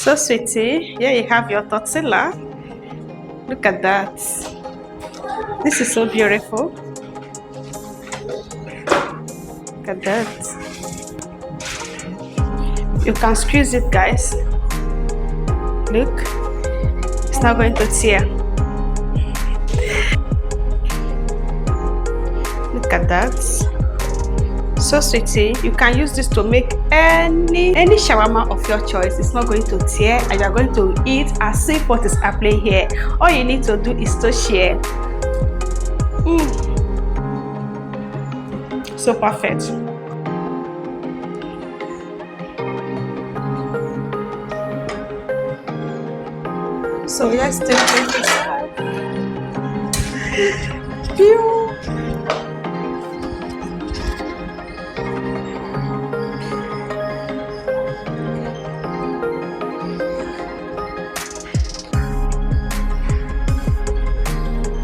So sweetie, here you have your tortilla. Look at that. This is so beautiful. Look at that. You can squeeze it, guys. Look, it's not going to tear. Look at that. So sweetie, you can use this to make any shawarma of your choice. It's not going to tear and you're going to eat as if what is happening here. All you need to do is to share. So perfect. So let's take this out.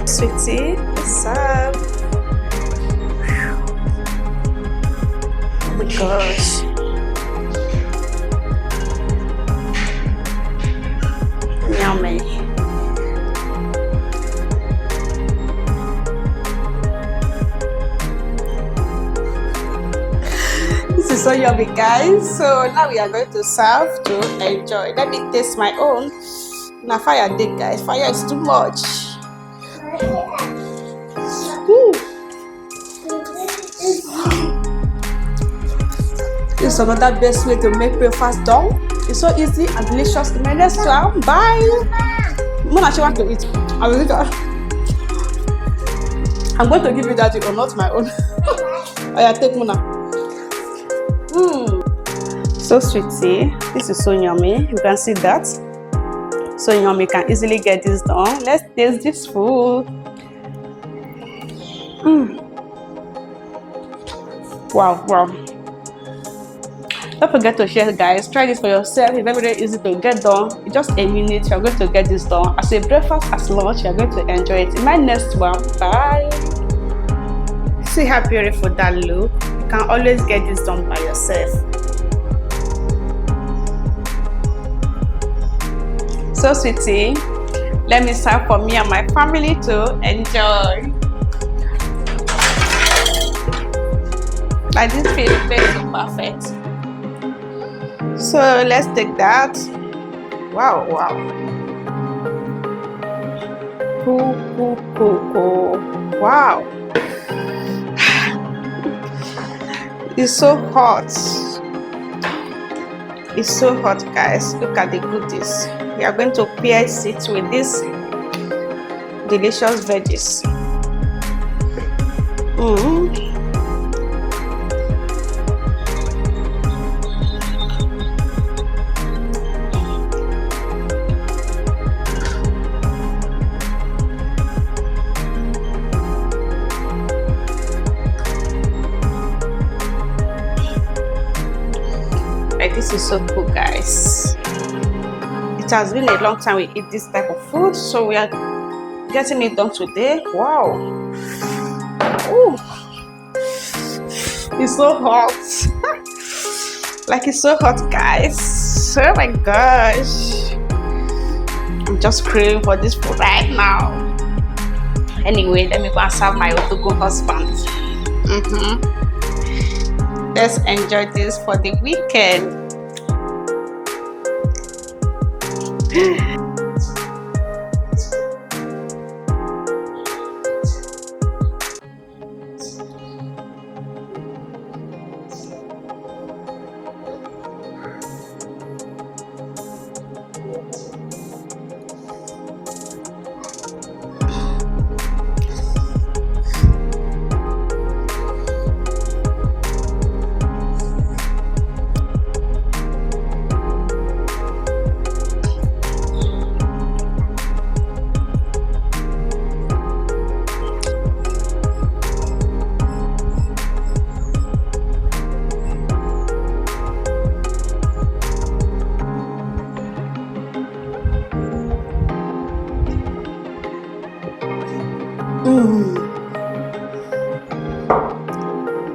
Sweetie, serve. Oh my gosh. Yummy. This is so yummy, guys. So now we are going to serve to enjoy. Let me taste my own. Now fire dig, guys. Fire is too much. This is another best way to make breakfast done. It's so easy and delicious. In my next one, bye. Mona, she want to eat. I will eat her. I'm going to give you that or not my own. I take Mona. So sweetie, this is so yummy. You can see that. So yummy, you can easily get this done. Let's taste this food. Wow. Don't forget to share, guys. Try this for yourself. It's very, very easy to get done. In just a minute, you're going to get this done. As a breakfast, as lunch, you're going to enjoy it. In my next one, bye. See how beautiful that look. You can always get this done by yourself. So sweetie, let me serve for me and my family to enjoy. Like this feeling very so perfect. So let's take that. Wow. Cool. Wow. It's so hot. It's so hot, guys. Look at the goodies. We are going to pierce it with this delicious veggies. This is so cool, guys. It has been a long time we eat this type of food, so we are getting it done today. Wow. Ooh. It's so hot. Like it's so hot, guys. Oh my gosh. I'm just craving for this food right now. Anyway, let me go and serve my Otogo husband. Let's enjoy this for the weekend.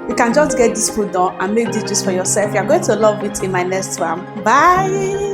You can just get this food done and make this juice for yourself. You're going to love it in my next one. Bye.